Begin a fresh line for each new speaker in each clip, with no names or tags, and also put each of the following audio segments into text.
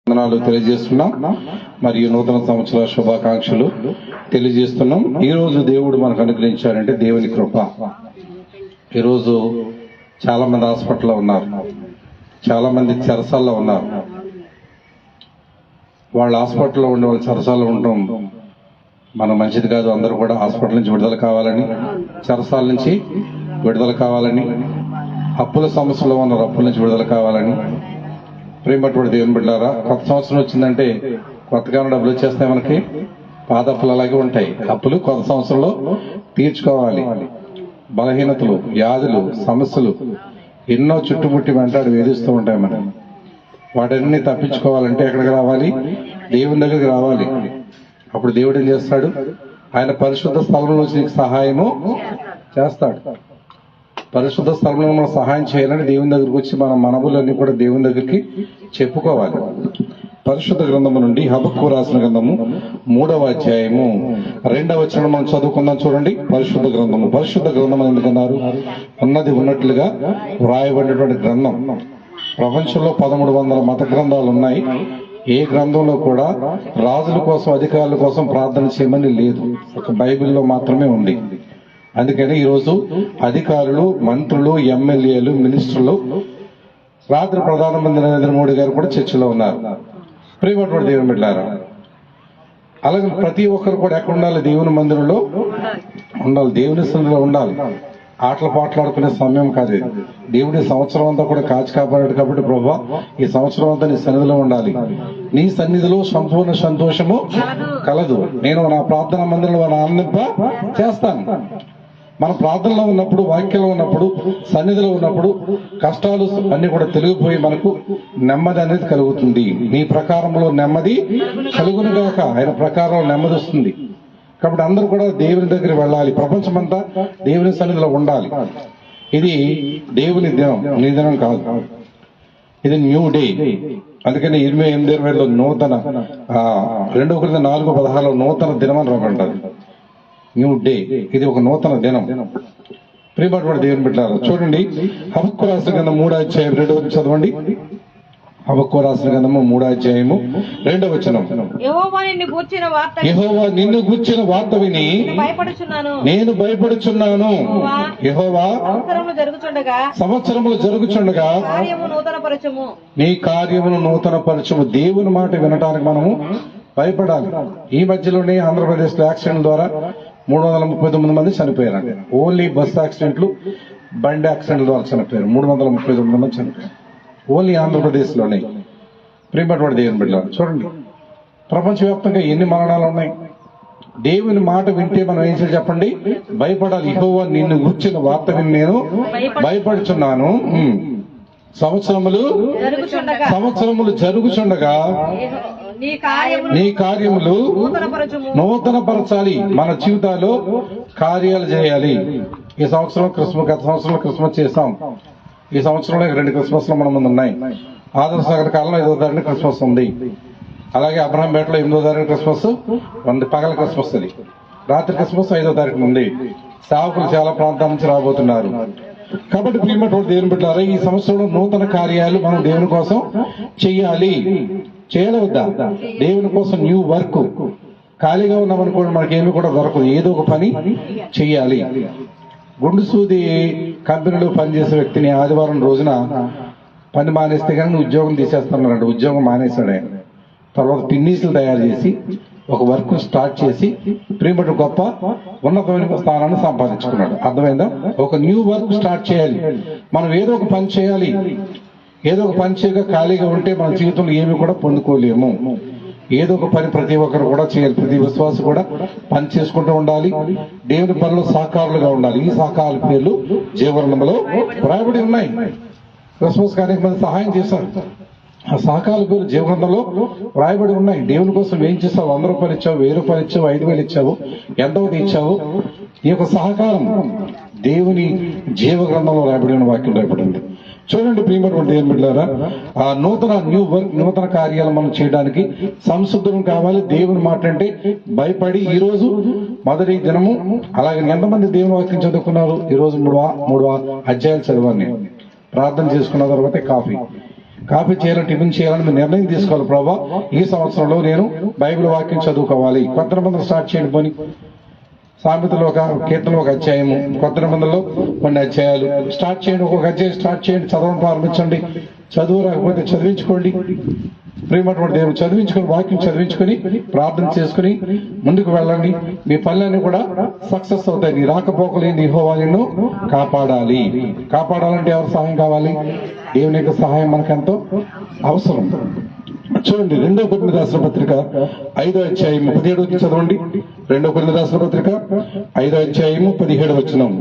వందనాలు తెలియజేస్తున్నాం. మరియు నూతన సంవత్సర శుభాకాంక్షలు తెలియజేస్తున్నాం. ఈ రోజు దేవుడు మనకు అనుగ్రహించాడంటే దేవుని కృప. ఈరోజు చాలా మంది హాస్పిటల్లో ఉన్నారు, చాలా మంది చెరసాల్లో ఉన్నారు. వాళ్ళ హాస్పిటల్లో ఉండే వాళ్ళు చెరసాల్లో ఉండటం మనం మంచిది కాదు. అందరూ కూడా హాస్పిటల్ నుంచి విడుదల కావాలని, చెరసాల నుంచి విడుదల కావాలని, అప్పుల సమస్యలో ఉన్న అప్పుల నుంచి విడుదల కావాలని, ప్రేమటువంటి దేవుని బిడ్డారా, కొత్త సంవత్సరం వచ్చిందంటే కొత్తగా డబ్బులు వచ్చేస్తాయి. మనకి పాత అప్పులు అలాగే ఉంటాయి. అప్పులు కొత్త సంవత్సరంలో తీర్చుకోవాలి. బలహీనతలు, వ్యాధులు, సమస్యలు ఎన్నో చుట్టుముట్టి వెంటాడు వేధిస్తూ ఉంటాయి. మనం వాటన్ని తప్పించుకోవాలంటే ఎక్కడికి రావాలి? దేవుని దగ్గరికి రావాలి. అప్పుడు దేవుడు ఏం చేస్తాడు? ఆయన పరిశుద్ధ స్థలంలో నీకు సహాయము చేస్తాడు. పరిశుద్ధ స్థలంలో మనం సహాయం చేయాలని దేవుని దగ్గరికి వచ్చి మన మనవులన్నీ కూడా దేవుని దగ్గరికి చెప్పుకోవాలి. పరిశుద్ధ గ్రంథము నుండి హబక్కూ రాసిన గ్రంథము 3వ అధ్యాయము 2వ వచనం మనం చదువుకుందాం. చూడండి, పరిశుద్ధ గ్రంథం ఎందుకన్నారు? ఉన్నది ఉన్నట్లుగా వ్రాయబడినటువంటి గ్రంథం. ప్రపంచంలో 1300 మత గ్రంథాలు ఉన్నాయి. ఏ గ్రంథంలో కూడా రాజుల కోసం, అధికారుల కోసం ప్రార్థన చేయమని లేదు. ఒక బైబిల్లో మాత్రమే ఉంది. అందుకని ఈరోజు అధికారులు, మంత్రులు, ఎమ్మెల్యేలు, మినిస్టర్లు, రాత్రి ప్రధానమంత్రి నరేంద్ర మోడీ గారు కూడా చర్చలో ఉన్నారు. ప్రియమైనటువంటి దేవుని బిడ్డలారా, అలాగే ప్రతి ఒక్కరు కూడా ఎక్కడ ఉండాలి? దేవుని మందిరంలో ఉండాలి, దేవుని సన్నిధిలో ఉండాలి. ఆటలు పాటలాడుకునే సమయం కాదు ఇది. దేవుడి సంవత్సరం అంతా కూడా కాచి కాపాడాడు కాబట్టి ప్రభువా, ఈ సంవత్సరం అంతా నీ సన్నిధిలో ఉండాలి. నీ సన్నిధిలో సంపూర్ణ సంతోషము కలదు. నేను నా ప్రార్థన మందిరంలో ఆనందింప చేస్తాను. మన ప్రార్థనలో ఉన్నప్పుడు, వాక్యంలో ఉన్నప్పుడు, సన్నిధిలో ఉన్నప్పుడు కష్టాలు అన్ని కూడా తొలగిపోయి మనకు నెమ్మది అనేది కలుగుతుంది. నీ ప్రకారంలో నెమ్మది కలుగునుగాక. ఆయన ప్రకారంలో నెమ్మది వస్తుంది. కాబట్టి అందరూ కూడా దేవుని దగ్గర వెళ్ళాలి. ప్రపంచమంతా దేవుని సన్నిధిలో ఉండాలి. ఇది దేవుని దినం, నీ దినం కాదు. ఇది న్యూ డే. అందుకని 28 నూతన 2 Corinthians 4:16 నూతన దినం అని రాబడ్డది. న్యూ డే, ఇది ఒక నూతన దినం. ప్రియమైనటువంటి దేవుని బిడ్డలారా, చూడండి, హబక్కూ రాసిన గ్రంథం 3వ అధ్యాయం 2వ వచనం చదవండి. హబక్కూ రాసిన గ్రంథము 3వ అధ్యాయము 2వ వచనం.
యెహోవా నిన్ను గూర్చిన వార్త విని
నేను భయపడుచున్నాను. యెహోవా సంవత్సరములు జరుగుచుండగా నీ కార్యమును నూతనపరచుము. దేవుని మాట వినటానికి మనము భయపడాలి. ఈ మధ్యలోనే ఆంధ్రప్రదేశ్ లో యాక్సిడెంట్ ద్వారా 339 మంది చనిపోయారండి. ఓన్లీ బస్ యాక్సిడెంట్లు, బండి యాక్సిడెంట్ల ద్వారా చనిపోయారు. 339 మంది చనిపోయారు ఓన్లీ ఆంధ్రప్రదేశ్ లోనే. ప్రియమైనటువంటి దేవుని బిడ్డలారా, చూడండి, ప్రపంచవ్యాప్తంగా ఎన్ని మరణాలు ఉన్నాయి. దేవుని మాట వింటే మనం ఏం చేయాలి చెప్పండి? భయపడాలి. యెహోవా నిన్ను గూర్చిన వార్త విని నేను భయపడుచున్నాను. సంవత్సరములు జరుగుచుండగా నీ కార్యములు నూతనపరచాలి. మన జీవితాల్లో కార్యాలు చేయాలి. ఈ సంవత్సరం గత సంవత్సరంలో క్రిస్మస్ చేస్తాం. ఈ సంవత్సరంలో 2 క్రిస్మస్లు మన ముందు ఉన్నాయి. ఆదర్శ నగర కాలంలో 5వ తారీఖున క్రిస్మస్ ఉంది. అలాగే అబ్రహంపేటలో 8వ తారీఖు క్రిస్మస్ ఉంది. పగల క్రిస్మస్ అది. రాత్రి క్రిస్మస్ 5వ తారీఖున ఉంది. సేవకులు చాలా ప్రాంతాల నుంచి రాబోతున్నారు. కాబట్టి ప్రియమైనటువంటి దేవుని బిడ్డలారా, ఈ సంవత్సరంలో నూతన కార్యాలు మనం దేవుని కోసం చేయాలి. చేయలేవద్దా? దేవుని కోసం న్యూ వర్క్. ఖాళీగా ఉన్నామనుకోండి, మనకేమి కూడా దొరకదు. ఏదో ఒక పని చెయ్యాలి. గుండు సూది కంపెనీలో పనిచేసే వ్యక్తిని ఆదివారం రోజున పని మానేస్తే కానీ ఉద్యోగం తీసేస్తున్నారంట. ఉద్యోగం మానేశాడు ఆయన. తర్వాత పిన్నీసులు తయారు చేసి ఒక వర్క్ స్టార్ట్ చేసి ప్రియమటు గొప్ప ఉన్నతమైన స్థానాన్ని సంపాదించుకున్నాడు. అర్థమైందా? ఒక న్యూ వర్క్ స్టార్ట్ చేయాలి. మనం ఏదో ఒక పని చేయాలి. ఏదో ఒక పని చేయక ఖాళీగా ఉంటే మన జీవితంలో ఏమి కూడా పొందుకోలేము. ఏదో ఒక పని ప్రతి ఒక్కరు కూడా చేయాలి. ప్రతి విశ్వాసి కూడా పని చేసుకుంటూ ఉండాలి. దేవుని పనిలో సహకారులుగా ఉండాలి. ఈ సహకారాల పేర్లు జీవనంలో రాయబడి ఉన్నాయి. క్రిస్మస్ అనేక మంది సహాయం చేశారు. ఆ సహకారాల పేరు జీవనంలో రాయబడి ఉన్నాయి. దేవుని కోసం ఏం చేస్తావు? 100 రూపాయలు ఇచ్చావు, 1000 రూపాయలు ఇచ్చావు, 5000 ఇచ్చావు, ఎంతవరకు ఇచ్చావు? ఈ యొక్క సహకారం దేవుని జీవ గ్రంథంలో రాయబడిన వాక్యం రాయబడింది. చూడండి ప్రియమైనటువంటి దేవుని బిడ్డలారా, ఆ న్యూ వర్క్, నూతన కార్యాలు మనం చేయడానికి సంసిద్ధం కావాలి. దేవుని మాట అంటే భయపడి, ఈ రోజు మొదటి దినము. అలాగే ఎంతమంది దేవుని వాక్యం చదువుకున్నారు? ఈ రోజు 3వ అధ్యాయాలు చదివాను నేను. ప్రార్థన చేసుకున్న తర్వాత కాఫీ. కాఫీ చేయాలని టిఫిన్ చేయాలని మీరు నిర్ణయం తీసుకోవాలి. ప్రభా ఈ సంవత్సరంలో నేను బైబిల్ వాక్యం చదువుకోవాలి. కొత్త నిబంధనలు స్టార్ట్ చేయండి పోని. సామెతలో ఒక కీర్తనలో ఒక అధ్యాయము, కొత్త నిబంధనలో కొన్ని అధ్యాయాలు స్టార్ట్ చేయండి. ఒక్కొక్క అధ్యాయం స్టార్ట్ చేయండి, చదవడం ప్రారంభించండి. చదువు రాకపోతే చదివించుకోండి. ప్రేమటువంటి దేవుడు చదివించుకొని వాక్యం చదివించుకొని ప్రార్థన చేసుకుని ముందుకు వెళ్ళండి. మీ పనులన్నీ కూడా సక్సెస్ అవుతాయి. నీ రాకపోకలేని యెహోవా నిన్ను కాపాడాలి. కాపాడాలంటే ఎవరు సహాయం కావాలి? దేవుని యొక్క సహాయం మనకెంతో అవసరం. చూడండి 2 కొరింథీయులకు రాసిన పత్రిక 5వ అధ్యాయం 17 చదవండి. 2 కొరింథీయులకు రాసిన పత్రిక 5వ అధ్యాయం 17 వచనం.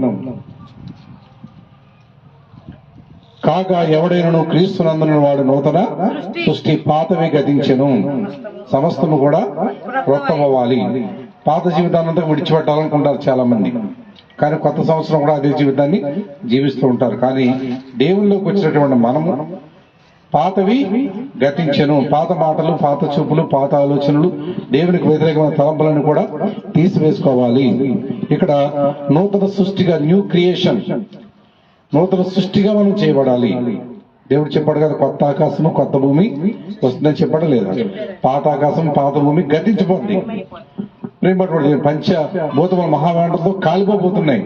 కాగా ఎవడైనను క్రీస్తునందున వాడు నూతన సృష్టి, పాతవి గతించెను, సమస్తము కూడా క్రొత్తమవ్వాలి. పాత జీవితాన్నంతా విడిచిపెట్టాలనుకుంటారు చాలా మంది, కానీ కొత్త సంవత్సరం కూడా అదే జీవితాన్ని జీవిస్తూ ఉంటారు. కానీ దేవునిలోకి వచ్చినటువంటి మనము పాతవి గతించెను, పాత మాటలు, పాత చూపులు, పాత ఆలోచనలు, దేవునికి వ్యతిరేకమైన తలంపులను కూడా తీసివేసుకోవాలి. ఇక్కడ నూతన సృష్టిగా, న్యూ క్రియేషన్, నూతన సృష్టిగా మనం చేయబడాలి. దేవుడు చెప్పాడు కదా, కొత్త ఆకాశము కొత్త భూమి వస్తుందని చెప్పడం లేదా? పాత ఆకాశం పాత భూమి గతించిపోద్ది. ప్రేమటువంటి పంచభూతముల మహావేంటతో కాలిపోతున్నాయి.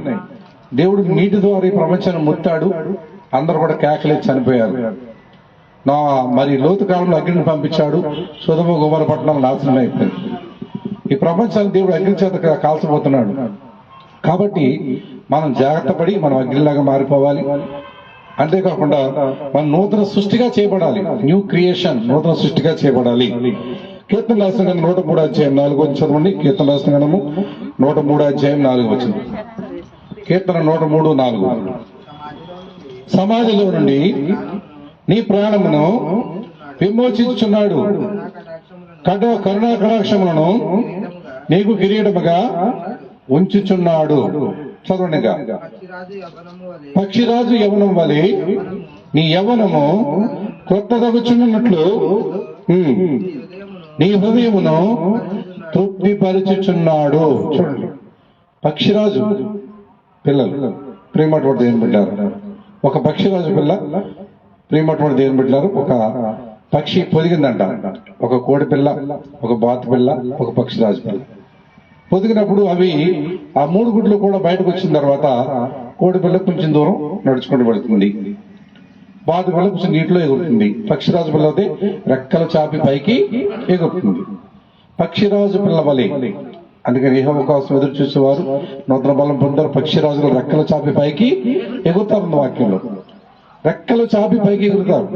దేవుడు నీటి ద్వారా ఈ ప్రపంచాన్ని ముత్తాడు, అందరూ కూడా కేకలేసి చనిపోయారు. మరి లోతు కాలంలో అగ్నిని పంపించాడు, సొదొమ గొమొర్ర పట్టణాలు నాశనం అయిపోయింది. ఈ ప్రపంచాన్ని దేవుడు అగ్ని చేత కాల్చబోతున్నాడు. కాబట్టి మనం జాగ్రత్త పడి మనం అగ్నిలాగా మారిపోవాలి. అంతేకాకుండా మనం నూతన సృష్టిగా చేయబడాలి. న్యూ క్రియేషన్, నూతన సృష్టిగా చేయబడాలి. కీర్తన రాసిన 103వ అధ్యాయం 4 చదవండి. కీర్తన రాసిన 103వ అధ్యాయం 4 వచనం. కీర్తన 103:4. సమాధిలో నుండి నీ ప్రాణమును విమోచించుచున్నాడు, కరుణా కటాక్షములను నీకు కిరీటముగా ఉంచుచున్నాడు. చదవండిగా. పక్షిరాజు యవనం వలె నీ యవనము క్రొత్తదగుచున్నట్లు నీ హృదయమును తృప్తిపరచుచున్నాడు. చూడండి, పక్షిరాజు పిల్లలు ప్రేమటువంటి దేవుని బిడ్డారు. ఒక పక్షిరాజు పిల్ల ప్రేమటువంటి దేవుని బిడ్డారు. ఒక పక్షి పొదిగిందంట. ఒక కోడి పిల్ల, ఒక బాతు పిల్ల, ఒక పక్షిరాజు పిల్ల పొదిగినప్పుడు అవి ఆ 3 గుడ్లు కూడా బయటకు వచ్చిన తర్వాత కోడి పిల్ల కొంచెం దూరం నడుచుకుంటూ వెళుతుంది, బాతు పిల్ల కొంచెం నీటిలో ఎగురుతుంది, పక్షిరాజు పిల్ల అయితే రెక్కలు చాపి పైకి ఎగురుతుంది. పక్షిరాజు పిల్ల వలె, అందుకని యెహోవా కోసం ఎదురు చూసేవారు నూతన బలం పొందారు. పక్షిరాజులు రెక్కలు చాపి పైకి ఎగురుతారు. వాక్యంలో రెక్కలు చాపి పైకి ఎగురుతారు.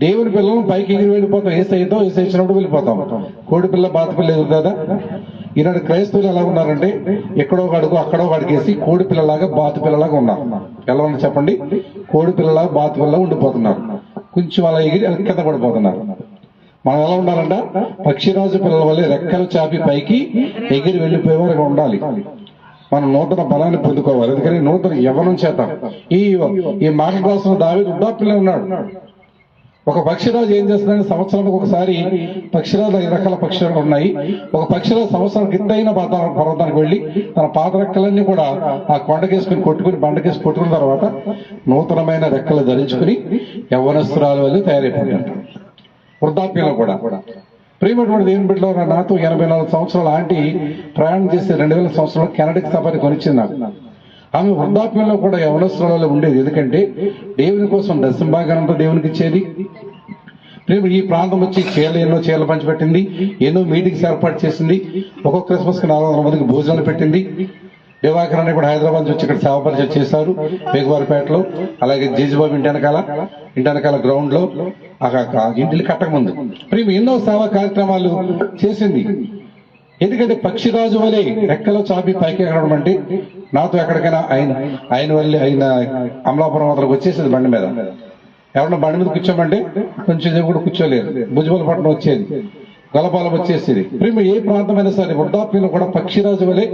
దేవుని పిల్లలను పైకి ఎగిరి వెళ్ళిపోతాం. ఏసైతో ఏసైచ్చినప్పుడు వెళ్ళిపోతాం. కోడి పిల్ల బాతు పిల్ల ఎగురుతుందా? ఈనాడు క్రైస్తవులు ఎలా ఉన్నారంటే ఎక్కడో ఒక అడుగు అక్కడో ఒక అడిగేసి కోడి పిల్లలాగా బాతు పిల్లలాగా ఉన్నారు. ఎలా ఉన్నారు చెప్పండి? కోడి పిల్లలాగా బాతు పిల్లలా ఉండిపోతున్నారు. కొంచెం అలా ఎగిరి కింద పడిపోతున్నారు. మనం ఎలా ఉండాలంట? పక్షిరాజు పిల్లల వల్లే రెక్కలు చాపి పైకి ఎగిరి వెళ్ళిపోయే వరకు ఉండాలి. మనం నూతన బలాన్ని పొందుకోవాలి. ఎందుకని నూతన యవ్వనం చేత ఈ మాట రాసిన దావీదు వృద్ధాప్యంలో ఉన్నాడు. ఒక పక్షిరాజు ఏం చేస్తుందంటే సంవత్సరానికి ఒకసారి పక్షిరాజు 5 రకాల పక్షులు ఉన్నాయి. ఒక పక్షిరాజు సంవత్సరానికి ఎత్తైన పర్వతానికి వెళ్లి తన పాత రెక్కలన్నీ కూడా ఆ కొండకేసుకుని కొట్టుకుని బండకేసి కొట్టుకున్న తర్వాత నూతనమైన రెక్కలు ధరించుకుని యవ్వనస్తురాల వల్ల తయారైపోయిందంట. వృద్ధాప్యంలో కూడా ప్రియమైనటువంటి దేవుని బిడ్డలో నాతో 84 సంవత్సరాల ఆంటీ ప్రయాణం చేసి 2000 సంవత్సరంలో కెనడాకి సఫారీ కొనిచ్చింది నాకు. ఆమె వృద్ధాప్యంలో కూడా యవనస్తులలో ఉండేది. ఎందుకంటే దేవుని కోసం దశంభాగానంతా దేవునికి ఇచ్చేది. ఈ ప్రాంతం వచ్చి ఎన్నో చీరలు పంచిపెట్టింది, ఎన్నో మీటింగ్స్ ఏర్పాటు చేసింది, ఒక్కొక్క క్రిస్మస్ కి 400 మందికి భోజనాలు పెట్టింది. దివాకర్ అని కూడా హైదరాబాద్ నుంచి ఇక్కడ సేవ పరిచయం చేశారు వేగవారిపేటలో. అలాగే జేజుబాబు ఇంటి వెనకాల గ్రౌండ్ లో ఇంటిని కట్టక ముందు ఎన్నో సేవా కార్యక్రమాలు చేసింది. ఎందుకంటే పక్షిరాజు వలె రెక్కలో చాపి పైకి ఎక్కడం అంటే నాతో ఎక్కడికైనా ఆయన వల్ల ఆయన అమలాపురం వద్దకు వచ్చేసేది బండి మీద. ఎవరన్నా బండి మీద కూర్చోమంటే కొంచెం కూడా కూర్చోలేరు. భుజబలపట్నం వచ్చేది, గొలపాలం వచ్చేసేది. ఏ ప్రాంతమైనా సరే వృద్ధాప్యంలో కూడా పక్షిరాజు వలె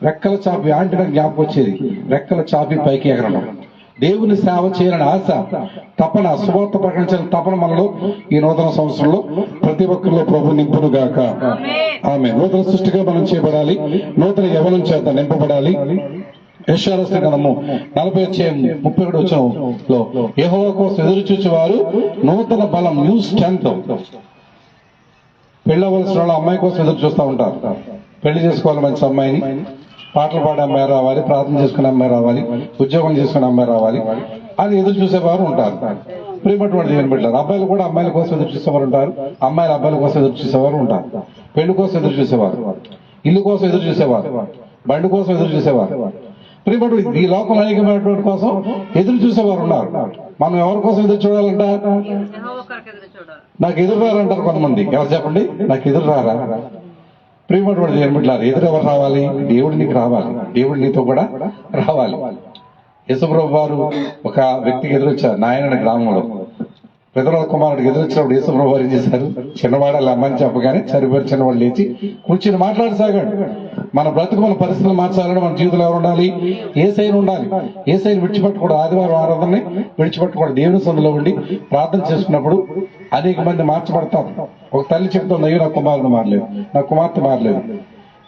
రెక్కల చాపి ఆంటిన జ్ఞాపకం వచ్చేది. రెక్కల చాపి పైకి ఎగరడం, దేవుని సేవ చేయాలని ఆశ, తపన, సువార్త ప్రకటించిన తపన మనలో ఈ నూతన సంవత్సరంలో ప్రతి ఒక్కరిలో ప్రభు నింపును గాక. ఆమె నూతన సృష్టిగా మనం చేయబడాలి. నూతన యవ్వనం చేత నింపబడాలి. యెషయా గ్రంథము 40:31 యెహోవా కోసం ఎదురు చూచేవారు నూతన బలం, న్యూ స్ట్రెంగ్త్. పెళ్ళవలసిన వాళ్ళు అమ్మాయి కోసం ఎదురు చూస్తూ ఉంటారు. పెళ్లి చేసుకోవాలి మంచి అమ్మాయిని, పాటలు పాడే అమ్మాయి రావాలి, ప్రార్థన చేసుకునే అమ్మాయి రావాలి, ఉద్యోగం చేసుకునే అమ్మాయి రావాలి అని ఎదురు చూసేవారు ఉంటారు. ప్రేమటువంటి దేవుని బిడ్డలారా, అబ్బాయిలు కూడా అమ్మాయిల కోసం ఎదురు చూసేవారు ఉంటారు, అమ్మాయిలు అబ్బాయిల కోసం ఎదురు చూసేవారు ఉంటారు. పెళ్లి కోసం ఎదురు చూసేవారు, ఇల్లు కోసం ఎదురు చూసేవారు, బండి కోసం ఎదురు చూసేవారు. ప్రియపడు ఈ లోకంలో అనేకమైనటువంటి కోసం ఎదురు చూసేవారు ఉన్నారు. మనం ఎవరి కోసం ఎదురు చూడాలంట? నాకు ఎదురు రారంటారు కొంతమంది. ఎవరు చెప్పండి? నాకు ఎదురు రారా? ప్రియపడు దేవుని బిడ్డలారా, ఎదురు ఎవరు రావాలి? దేవుడు నీకు రావాలి, దేవుడు నీతో కూడా రావాలి. యేసుప్రభు వారు ఒక వ్యక్తికి ఎదురొచ్చారు నాయన గ్రామంలో. పెదరాల కుమారుడికి ఎదురొచ్చినప్పుడు యేసుప్రభు వారు ఏం చేశారు? చిన్నవాడు అలా అమ్మని చెప్పగానే సరిపోయి చిన్నవాడు లేచి కూర్చుని మాట్లాడసాగాడు. మన బ్రతుకు మన పరిస్థితులు మార్చాలని మన జీవితంలో ఎవరు ఉండాలి? యేసయ్యను ఉండాలి. యేసయ్యను విడిచిపెట్టకూడదు. ఆదివారం ఆరాధనని విడిచిపెట్టకూడదు. దేవుని సందులో ఉండి ప్రార్థన చేసుకున్నప్పుడు అనేక మంది మార్చబడతారు. ఒక తల్లి చెప్తుంది, అయ్యో నా కుమారుడు మారలేదు, నా కుమార్తె మారలేదు,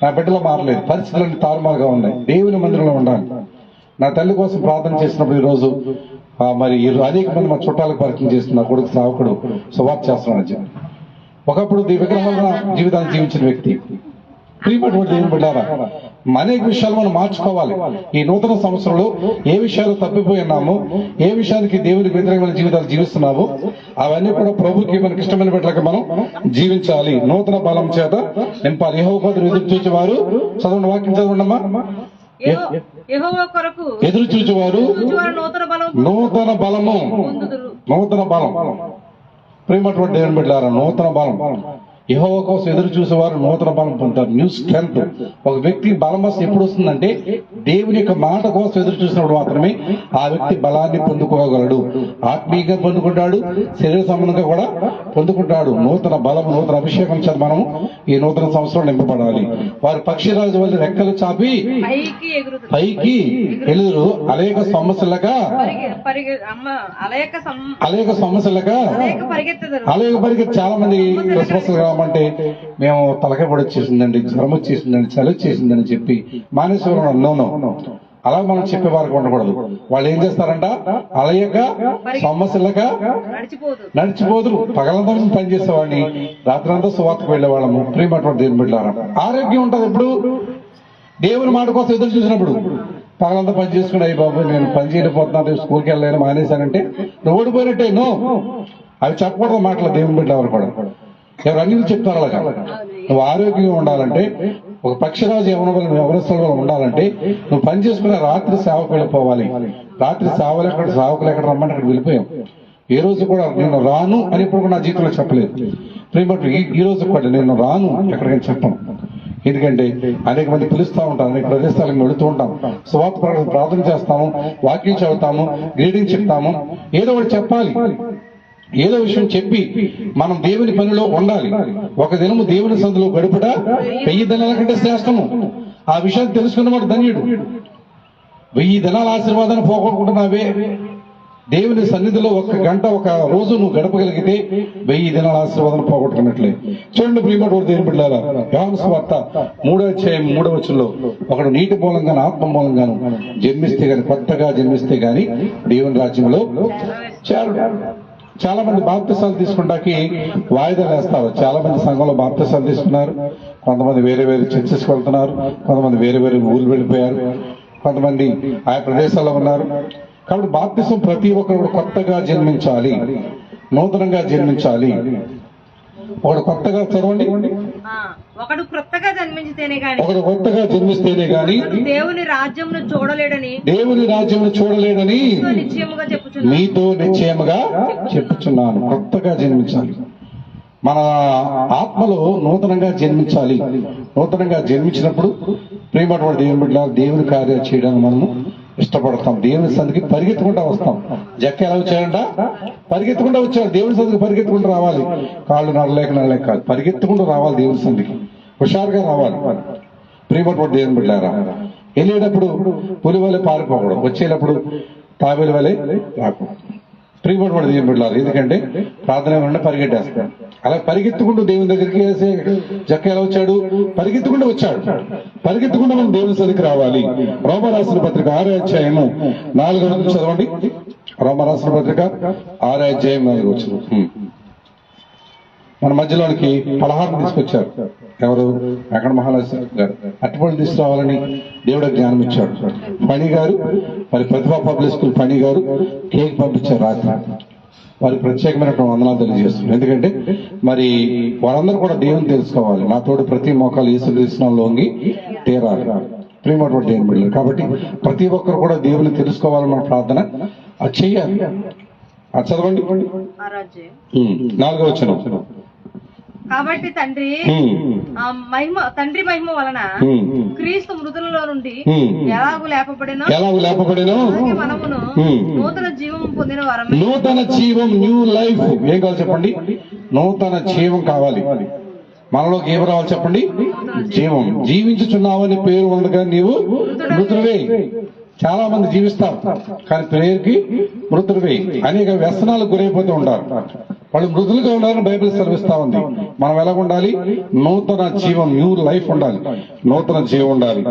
నా బిడ్డలో మారలేదు, పరిస్థితులన్నీ తారుమారుగా ఉన్నాయి. దేవుని మందిరంలో ఉండాలి. నా తల్లి కోసం ప్రార్థన చేసినప్పుడు ఈరోజు మరి అనేక మంది మా చుట్టాలకు పరిచయం చేస్తున్న నా కొడుకు సేవకుడు సువార్త చేస్తున్నాడని చెప్పి ఒకప్పుడు విగ్రహాల జీవితాన్ని జీవించిన వ్యక్తి. ప్రియమైనటువంటి దేవుని బిడ్డలారా, అనేక విషయాలు మనం మార్చుకోవాలి. ఈ నూతన సంవత్సరంలో ఏ విషయాలు తప్పిపోయి ఉన్నామో, ఏ విషయానికి దేవునికి వ్యతిరేకమైన జీవితాలు జీవిస్తున్నామో అవన్నీ కూడా ప్రభుకి మనకి ఇష్టమైన బిడ్డలకి మనం జీవించాలి. నూతన బలం చేత నింపాలి. యెహోవా కొరకు ఎదురు చూచేవారు, చదవండి వాక్యం చదవండమ్మా.
యెహోవా కొరకు
ఎదురు చూచేవారు నూతన బలము, నూతన బలం. ప్రేమటువంటి దేవుని బిడ్డలారా, నూతన బలం. యెహోవా కోసం ఎదురు చూసేవారు నూతన బలం పొందుతారు, న్యూ స్ట్రెంగ్త్. ఒక వ్యక్తి బలం వస్తే ఎప్పుడు వస్తుందంటే దేవుని యొక్క మాట కోసం ఎదురు చూసినప్పుడు మాత్రమే ఆ వ్యక్తి బలాన్ని పొందుకోగలడు. ఆత్మీయంగా పొందుకుంటాడు, శరీర సంబంధంగా కూడా పొందుకుంటాడు. నూతన బలం, నూతన అభిషేకం చేత మనము ఈ నూతన సంవత్సరం నింపబడాలి. వారి పక్షిరాజు వల్ల రెక్కలు చాపి పైకి ఎలుదురు, అనేక సమస్యలుగా అనేక సమస్యలుగా అలాగే పరిగెత్తి. చాలా మంది క్రిస్మస్ అంటే మేము తలకాయ పొడి వచ్చేసిందండి, జ్వరం వచ్చేసిందండి, చలి వచ్చేసిందని చెప్పి మానేశ్వరం అన్నోను. అలా మనం చెప్పే వారికి ఉండకూడదు. వాళ్ళు ఏం చేస్తారంట? అలయక సమస్యలుగా నడిచిపోదురు. పగలంతా పనిచేసేవాడిని, రాత్రంతా సువార్తకు వెళ్లేవాళ్ళము. ప్రియమైనటువంటి దేవుని బిడ్డలారా, ఆరోగ్యం ఉంటుంది ఎప్పుడు? దేవుని మాట కోసం ఎదురు చూసినప్పుడు. పగలంతా పని చేసుకుని అయ్యి బాబు నేను పని చేయలేకపోతున్నాను, స్కూల్కి వెళ్ళలేను, మానేశానంటే నువ్వు ఓడిపోయినట్టే. నో, అవి చెప్పకూడదు మాటలు దేవుని బిడ్డలవారు కూడా. ఎవరు అన్ని చెప్తారు అలాగా. నువ్వు ఆరోగ్యంగా ఉండాలంటే, ఒక పక్షిరాజు ఎవరస్థలో ఉండాలంటే నువ్వు పని చేసుకునే రాత్రి సేవకు వెళ్ళిపోవాలి. రాత్రి సేవలు సేవకులు ఎక్కడ రమ్మంటే అక్కడ వెళ్ళిపోయాం. ఏ రోజు కూడా నేను రాను అని ఇప్పుడు కూడా నా జీవితంలో చెప్పలేదు. ప్రియమటు ఈ రోజు కూడా నేను రాను ఎక్కడికైనా చెప్పను. ఎందుకంటే అనేక మంది పిలుస్తూ ఉంటారు, అనేక ప్రదేశాలకు వెళుతూ ఉంటాం, సువార్త ప్రార్థన చేస్తాము, వాక్యం చదువుతాము, గ్రీడింగ్ చెప్తాము, ఏదో ఒకటి చెప్పాలి. ఏదో విషయం చెప్పి మనం దేవుని పనిలో ఉండాలి. ఒక దినము దేవుని సందులో గడుపుట 1000 దినాల కంటే శ్రేష్టము. ఆ విషయాన్ని తెలుసుకున్నవాడు ధన్యుడు. 1000 దినాల ఆశీర్వాదాన్ని పోగొట్టుకుంటున్నావే. దేవుని సన్నిధిలో 1 గంట, 1 రోజు నువ్వు గడపగలిగితే 1000 దినాల ఆశీర్వాదాన్ని పోగొట్టుకున్నట్లే. చూడండి ప్రియమైనటువంటి దేవుని బిడ్డలారా, యోహాను సువార్త 3:3 ఒకడు నీటి మూలంగాను ఆత్మ మూలంగాను జన్మిస్తే గాని, కొత్తగా జన్మిస్తే గాని దేవుని రాజ్యంలో చేరడు. చాలా మంది బాప్తిసాలు తీసుకుంటాకి వాయిదాలు వేస్తారు. చాలా మంది సంఘంలో బాప్తిసాలు తీసుకున్నారు. కొంతమంది వేరే వేరే చర్చెస్కి వెళ్తున్నారు, కొంతమంది వేరే వేరే ఊళ్ళు వెళ్ళిపోయారు, కొంతమంది ఆయా ప్రదేశాల్లో ఉన్నారు. కాబట్టి బాప్తిసం ప్రతి ఒక్కరు కొత్తగా జన్మించాలి, నూతనంగా జన్మించాలి. ఒకడు కొత్తగా చదవండి,
ఒకడు కొత్తగా జన్మిస్తేనే గాని దేవుని రాజ్యమును చూడలేడని
మీతో నిశ్చయముగా చెప్పుచున్నాను. కొత్తగా జన్మించాలి. మన ఆత్మలో నూతనంగా జన్మించాలి. నూతనంగా జన్మించినప్పుడు ప్రియమైనటువంటి దేవుని బిడ్డలారా, దేవుని కార్యాలు చేయడానికి మనము ఇష్టపడతాం. దేవుని సంధికి పరిగెత్తుకుంటా వస్తాం. జక్క ఎలా వచ్చాడంట? పరిగెత్తుకుంటూ వచ్చాడు. దేవుని సంధికి పరిగెత్తుకుంటూ రావాలి. కాళ్ళు నడలేక కాదు, పరిగెత్తుకుంటూ రావాలి. దేవుని సంధికి హుషారుగా రావాలి. ప్రియమైనటువంటి దేవుని బిడ్డలారా, వెళ్ళేటప్పుడు పులి వలె పారిపోకూడదు, వచ్చేటప్పుడు తాబేలు వలె రాకూడదు. ప్రియపడి దేవుని బిడ్డలారా, ఎందుకంటే ప్రార్థన ఏమన్నా పరిగెట్టేస్తాం. అలా పరిగెత్తుకుంటూ దేవుని దగ్గరికి వేసే జక్క ఎలా వచ్చాడు? పరిగెత్తుకుంటూ వచ్చాడు. పరిగెత్తుకుంటూ మనం దేవుని సరికి రావాలి. రోమరాసిన పత్రిక 6వ అధ్యాయము 4వ వచనం చదవండి. రోమరాసిన పత్రిక 6వ అధ్యాయం 4వ వచనం. మన మధ్యలోనికి పలహారం తీసుకొచ్చారు. ఎవరు? అక్కడ మహారాజు గారు అట్టుపళ్ళు తీసుకురావాలని దేవుడు జ్ఞానం ఇచ్చాడు. ఫణి గారు, మరి ప్రతిభా పబ్లిక్ స్కూల్ ఫణి గారు కేక్ పంపించారు రాత్రి. వారికి ప్రత్యేకమైనటువంటి వందనాలు తెలియజేస్తున్నారు. ఎందుకంటే మరి వారందరూ కూడా దేవుని తెలుసుకోవాలి. నా తోడు ప్రతి మోకాలు యేసుక్రీస్తునామములో వంగి తీరాలి. ప్రియమైనటువంటి దేవుని బిడ్డలు, కాబట్టి ప్రతి ఒక్కరు కూడా దేవుని తెలుసుకోవాలన్న ప్రార్థన అది చెయ్యాలి. అది చదవండి. 4వ వచనం.
కాబట్టి తండ్రి మహిమ వలన క్రీస్తు మృతులలో నుండి ఎలాగూ లేపబడినో మనమును నూతన జీవం పొందిన వారమే.
నూతన జీవం, న్యూ లైఫ్ ఏం కావాలి చెప్పండి? నూతన జీవం కావాలి. మనలోకి ఏం రావాలి చెప్పండి? జీవం. జీవించుచున్నావని పేరు ఉండగా నీవు మృతుడివే. చాలా మంది జీవిస్తారు కానీ పేరుకి మృతుడివే. అనేక వ్యసనాలకు గురైపోతూ ఉంటారు. వాళ్ళు మృతులుగా ఉండాలని బైబిల్ సెలవిస్తా ఉంది. మనం ఎలా ఉండాలి? నూతన జీవం, న్యూ లైఫ్ ఉండాలి. నూతన జీవం ఉండాలి.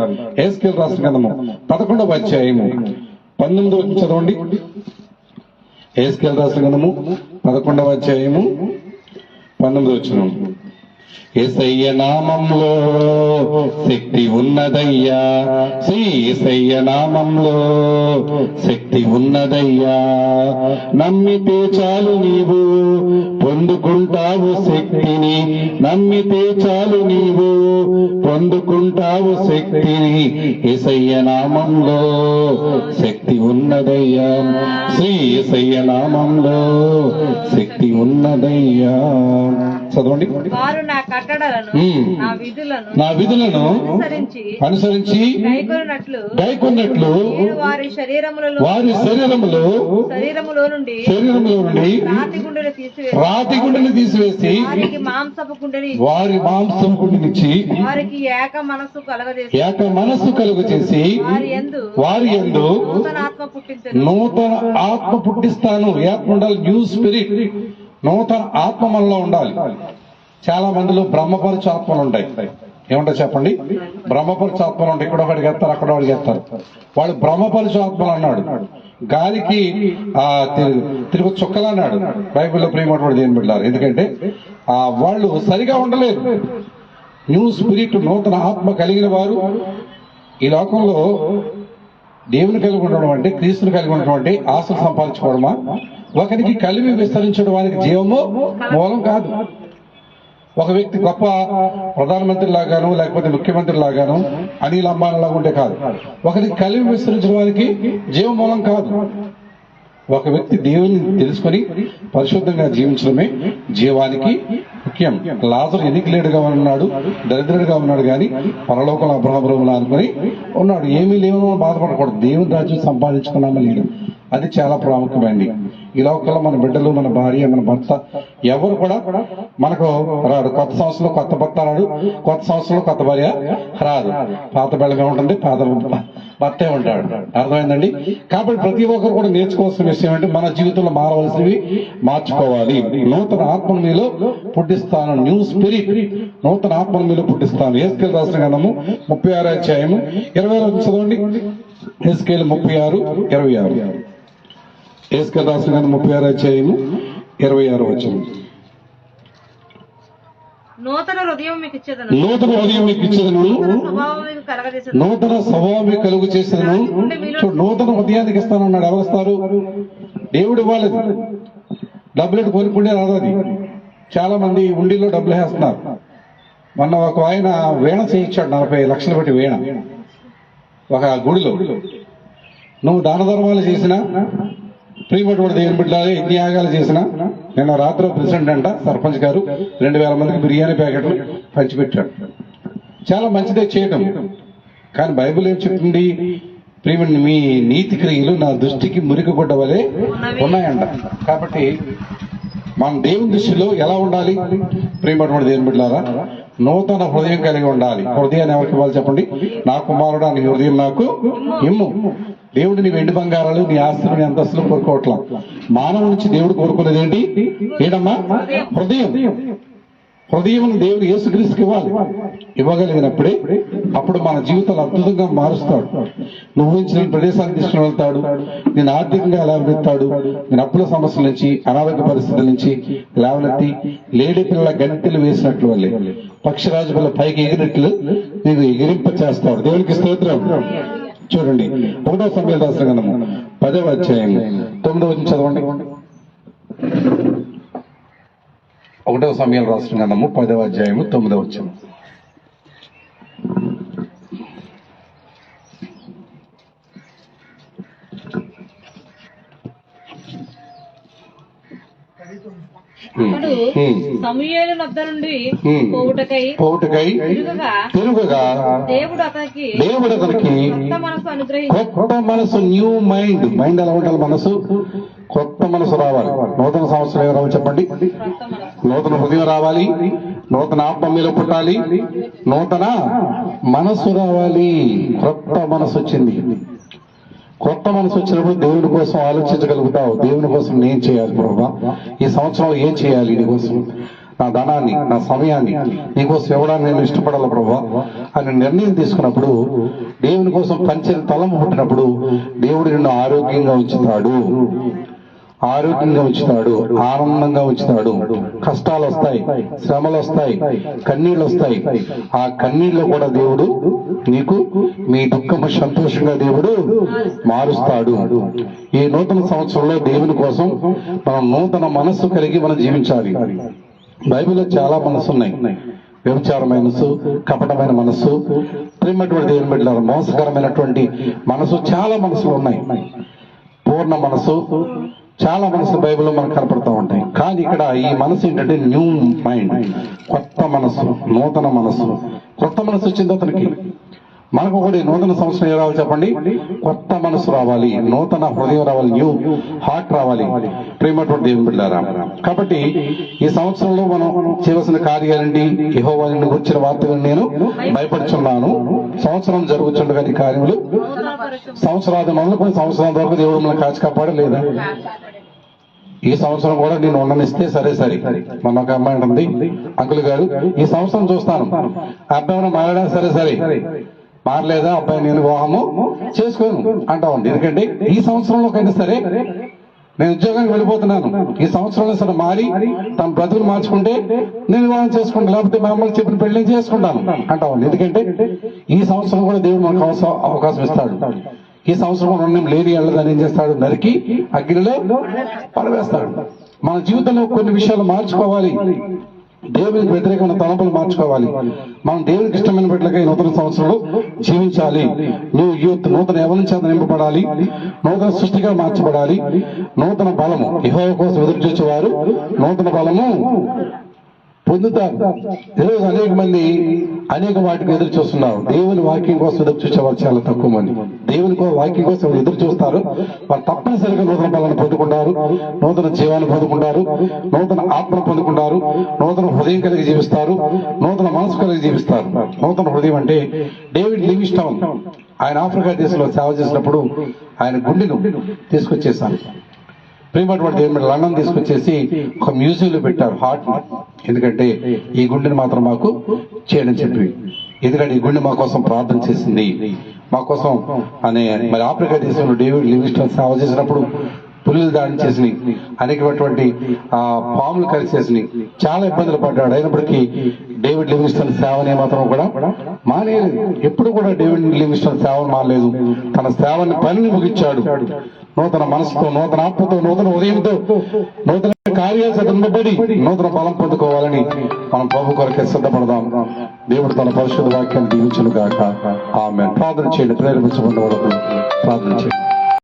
హెస్కేల్ రాసిన గ్రంథము 11వ అధ్యాయము 19వ వచనం చదవండి. హెస్కేల్ రాసిన గ్రంథము 11వ అధ్యాయము 19వ వచనం. యేసయ్య నామంలో శక్తి ఉన్నదయ్యా, శ్రీ యేసయ్య నామంలో శక్తి ఉన్నదయ్యా. నమ్మితే చాలు నీవు పొందుకుంటావు శక్తిని. నమ్మితే చాలు నీవు పొందుకుంటావు శక్తిని. యేసయ్య నామంలో శక్తి ఉన్నదయ్యా, శ్రీ యేసయ్య నామంలో శక్తి ఉన్నదయ్యా. చదవండి.
వారు నా కట్టడలను నా విధులను
అనుసరించి గైకొన్నట్లు
వారి శరీరములో నుండి
రాతి గుండెని తీసివేసి
వారికి మాంసపు
గుండెనిచ్చి
వారికి ఏక మనస్సు
కలుగచేసి వారి యందు నూతన ఆత్మ పుట్టిస్తాను. ఆత్మ ఉండాలి, న్యూ స్పిరిట్. నూతన ఆత్మ మనలో ఉండాలి. చాలా మందిలో బ్రహ్మపరచు ఆత్మలు ఉంటాయి. ఏమంటారు చెప్పండి? బ్రహ్మపరచు ఆత్మలు ఉంటాయి. ఇక్కడ ఒకటి ఎత్తారు, అక్కడ ఒకటి ఎత్తారు. వాళ్ళు బ్రహ్మపరచు ఆత్మలు అన్నాడు. గాలికి తిరుగు చుక్కలు అన్నాడు బైబిల్లో. ప్రియమైనటువంటి దేవుని బిడ్డలారా, ఎందుకంటే వాళ్ళు సరిగా ఉండలేదు. న్యూ స్పిరిట్, నూతన ఆత్మ కలిగిన వారు ఈ లోకంలో దేవుని కలిగి ఉండడం అంటే, క్రీస్తుని కలిగి ఉండడం అంటే ఆశలు సంపాదించుకోవడమా? ఒకరికి కలిమి విస్తరించడం వారికి జీవము మూలం కాదు. ఒక వ్యక్తి గొప్ప ప్రధానమంత్రి లాగాను లేకపోతే ముఖ్యమంత్రి లాగాను అనిల్ అంబానీ లాగా ఉంటే కాదు. ఒకరికి కలిమి విస్తరించడం వారికి జీవం మూలం కాదు. ఒక వ్యక్తి దేవుని తెలుసుకొని పరిశుద్ధంగా జీవించడమే జీవానికి ముఖ్యం. లాజరు ఎన్నికలేడుగా ఉన్నాడు, దరిద్రుడిగా ఉన్నాడు, కానీ పరలోకంలో అబ్రహ్మలా అనుకుని ఉన్నాడు. ఏమీ లేవనో బాధపడకూడదు. దేవుని రాజ్యం సంపాదించుకున్నామని లేదు. అది చాలా ప్రాముఖ్యమైనది. ఈ లోకంలో మన బిడ్డలు, మన భార్య, మన భర్త ఎవరు కూడా మనకు రాడు. కొత్త సంవత్సరంలో కొత్త భర్త రాడు, కొత్త సంవత్సరంలో కొత్త భార్య రాదు. పాత బెళ్ళగా ఉంటుంది, పాత భర్తే ఉంటాడు. అర్థమైందండి? కాబట్టి ప్రతి ఒక్కరు కూడా నేర్చుకోవాల్సిన విషయం అంటే మన జీవితంలో మారవలసినవి మార్చుకోవాలి. నూతన ఆత్మను మీలో పుట్టిస్తాను, న్యూ స్పిరిట్. నూతన ఆత్మను మీలో పుట్టిస్తాను. హెస్కేలు రాసిన గ్రంథము 36వ అధ్యాయము 26 చదవండి. హెస్కేలు 36:26. హెస్కేలు రాసిన గ్రంథం 36వ అధ్యాయము 26వ వచనం.
నూతన హృదయం మీకు ఇచ్చేదను,
నూతన స్వభావం కలుగు చేసేదను. నూతన హృదయానికి ఇస్తానన్నాడు. ఎవరిస్తారు? దేవుడు ఇవ్వాలి. డబ్బులు కొనుక్కుంటే రాదు. అది చాలా మంది ఉండిలో డబ్బులు వేస్తున్నారు. మొన్న ఒక ఆయన వీణ చేయించాడు, 40 లక్షలు పెట్టి వీణ ఒక గుడిలో. నువ్వు దాన ధర్మాలు చేసినా, ప్రియమైనటువంటి దేవుని బిడ్డలారా, ఎన్ని యాగాలు చేసినా, నిన్న రాత్రి ప్రెసిడెంట్ అంట సర్పంచ్ గారు 2000 మందికి బిర్యానీ ప్యాకెట్లు పంచిపెట్టాడు. చాలా మంచిదే చేయడం, కానీ బైబిల్ ఏం చెప్తుంది? ప్రియమైన మీ నీతి క్రియలు నా దృష్టికి మురికి గుడ్డ వలె ఉన్నాయంట. కాబట్టి మన దేవుని దృష్టిలో ఎలా ఉండాలి? ప్రియమైనటువంటి దేవుని బిడ్డలారా, నూతన హృదయం కలిగి ఉండాలి. హృదయాన్ని ఎవరికి ఇవ్వాలి చెప్పండి? నా కుమారుడు నీ హృదయం నాకు ఇమ్ము. దేవుడు నీ వెండి బంగారాలు, నీ ఆస్తులు, నీ అంతస్తులు కోరుకోవట్లా. మానవు నుంచి దేవుడు కోరుకునేది ఏంటి? ఏంటమ్మా? హృదయం. హృదయం దేవుడు యేసుక్రీస్తుకి ఇవ్వాలి. ఇవ్వగలిగినప్పుడే అప్పుడు మన జీవితాలు అద్భుతంగా మారుస్తాడు. నువ్వు ఇచ్చిన ప్రదేశానికి తీసుకుని వెళ్తాడు. నేను ఆర్థికంగా లేవనెత్తాడు. నేను అప్పుల సమస్యల నుంచి, అనారోగ్య పరిస్థితుల నుంచి లేవనెత్తి లేడి పిల్లల గంటెలు వేసినట్లు వల్లే పక్షిరాజు పిల్ల పైకి ఎగిరినట్లు నీకు ఎగిరింప చేస్తాడు. దేవునికి స్తోత్రం. చూడండి 1వ సమూయేలు రాసిన గ్రంథము 10వ అధ్యాయం 9వ వచనం చదవండి. 1వ సమూయేలు రాసిన గ్రంథము 10వ అధ్యాయము 9వ వచనం.
సమూయేలు వద్ద నుండి పోవుటకై
తిరుగగా
దేవుడు అతనికి
కొత్త మనసు, న్యూ మైండ్. మైండ్ ఎలా ఉండాలి? మనసు, కొత్త మనసు రావాలి. నూతన సంవత్సరం ఏం రావాలి చెప్పండి? నూతన హృదయం రావాలి, నూతన ఆత్మ మీలో పుట్టాలి, నూతన మనసు రావాలి. కొత్త మనసు వచ్చింది. కొత్త మనసు వచ్చినప్పుడు దేవుని కోసం ఆలోచించగలుగుతావు. దేవుని కోసం నేను చేయాలి ప్రభువా, ఈ సంవత్సరంలో ఏం చేయాలి, నీకోసం నా ధనాన్ని, నా సమయాన్ని నీకోసం ఇవ్వడానికి నేను ఇష్టపడాలి ప్రభువా అని నిర్ణయం తీసుకున్నప్పుడు, దేవుని కోసం పంచేది తలము పుట్టినప్పుడు దేవుడు నిన్ను ఆరోగ్యంగా ఉంచుతాడు, ఆరోగ్యంగా ఉంచుతాడు, ఆనందంగా ఉంచుతాడు. కష్టాలు వస్తాయి, శ్రమలు వస్తాయి, కన్నీళ్లు వస్తాయి. ఆ కన్నీళ్ళు కూడా దేవుడు నీకు మీ దుఃఖము సంతోషంగా దేవుడు మారుస్తాడు. ఈ నూతన సంవత్సరంలో దేవుని కోసం మనం నూతన మనస్సు కలిగి మనం జీవించాలి. బైబిల్లో చాలా మనసు ఉన్నాయి. వ్యభిచార మనసు, కపటమైన మనస్సు, ప్రేమటువంటి దేవుని బిడ్డలారా, మోసకరమైనటువంటి మనసు, చాలా మనసులు ఉన్నాయి. పూర్ణ మనసు, చాలా మనసు బైబిల్లో మనకు కనపడుతూ ఉంటాయి. కానీ ఇక్కడ ఈ మనసు ఏంటంటే న్యూ మైండ్, కొత్త మనసు, నూతన మనసు. కొత్త మనసు వచ్చింది అతనికి. మనకు కూడా నూతన సంవత్సరం ఏ రావాలి చెప్పండి? కొత్త మనసు రావాలి, నూతన హృదయం రావాలి, న్యూ హార్ట్ రావాలి. ప్రేమటువంటి దేవుని బిడ్డలారా, కాబట్టి ఈ సంవత్సరంలో మనం చేయవలసిన కార్యాలండి. యెహోవాను గురించిన వార్తలు నేను భయపడుచున్నాను. సంవత్సరం జరుగుతుండగా ఈ కార్యములు సంవత్సరాది మొదలుకొని సంవత్సరం వరకు దేవుడు మనల్ని కాచి కాపాడలేదా? ఈ సంవత్సరం కూడా నేను ఉండనిస్తే సరే. మన ఒక అమ్మాయి ఉంటుంది, అంకుల్ గారు ఈ సంవత్సరం చూస్తాను, అబ్బాయి మారడా సరే మారలేదా, అబ్బాయి నేను వివాహము చేసుకోను అంటా ఉంది. ఎందుకంటే ఈ సంవత్సరంలోకైనా సరే నేను ఉద్యోగానికి వెళ్ళిపోతున్నాను, ఈ సంవత్సరంలో సరే మారి తన బ్రతుకులు మార్చుకుంటే నేను వివాహం చేసుకుంటాను, లేకపోతే మా అమ్మకి చెప్పిన పెళ్లి చేసుకుంటాను అంటా ఉంది. ఎందుకంటే ఈ సంవత్సరం కూడా దేవుడు మనకు అవకాశం ఇస్తాడు. ఈ సంవత్సరం మనం లేని వెళ్ళదని ఏం చేస్తాడు? నరికి అగ్నిలో పడవేస్తాడు. మన జీవితంలో కొన్ని విషయాలు మార్చుకోవాలి. దేవునికి వ్యతిరేకమైన తలంపులు మార్చుకోవాలి. మనం దేవునికి ఇష్టమైన బిడ్డలుగా ఈ నూతన సంవత్సరంలో జీవించాలి. నువ్వు యూత్ నూతన యవ్వనం చేత నింపబడాలి, నూతన సృష్టిగా మార్చబడాలి. నూతన బలము, యెహోవా కోసం ఎదురు చూసేవారు నూతన బలము పొందుతారు. ఈరోజు అనేక మంది అనేక వాటికి ఎదురు చూస్తున్నారు. దేవుని వాక్యం కోసం ఎదురు చూసేవారు చాలా తక్కువ మంది. దేవుని వాక్యం కోసం ఎదురు చూస్తారు, వారు తప్పనిసరిగా నూతన బలాన్ని పొందుకుంటారు, నూతన జీవాన్ని పొందుకుంటారు, నూతన ఆత్మను పొందుకుంటారు, నూతన హృదయం కలిగి జీవిస్తారు, నూతన మనసు కలిగి జీవిస్తారు. నూతన హృదయం అంటే డేవిడ్ లివింగ్స్టన్ ఆయన ఆఫ్రికా దేశంలో సేవ చేసినప్పుడు ఆయన గుండెను తీసుకొచ్చేసాను. ప్రేమటువంటి దేవుని లండన్ తీసుకొచ్చేసి ఒక మ్యూజియంలో పెట్టారు హార్ట్. ఎందుకంటే ఈ గుండెని మాత్రం మాకు చేయడం చెప్పి, ఎందుకంటే ఈ గుండె మా కోసం ప్రార్థన చేసింది, మా కోసం అనే. మరి ఆఫ్రికా దేశంలో డేవిడ్ లివింగ్స్టన్ సేవ చేసినప్పుడు పులులు దాడి చేసినాయి, అనేకటువంటి పాములు కలిసేసినాయి, చాలా ఇబ్బందులు పడ్డాడు. అయినప్పటికీ డేవిడ్ లివింగ్స్టన్ సేవని మాత్రం కూడా మానేయలేదు. ఎప్పుడు కూడా డేవిడ్ లివింగ్స్టన్ సేవను మానలేదు. తన సేవని పనిని ముగించాడు. నూతన మనసుతో, నూతన ఆత్మతో, నూతన ఉదయంతో, నూతన కార్యాలు సిద్ధపడి నూతన బలం పొందుకోవాలని మనం ప్రభు కొరకే సిద్ధపడదాం. దేవుడు తన పరిశుద్ధ వాక్యాన్ని దీవించును గాక. ఆమేన్. ప్రార్థన చేయండి. ప్రేరేపించబడిన వరకు ప్రార్థన చేయండి.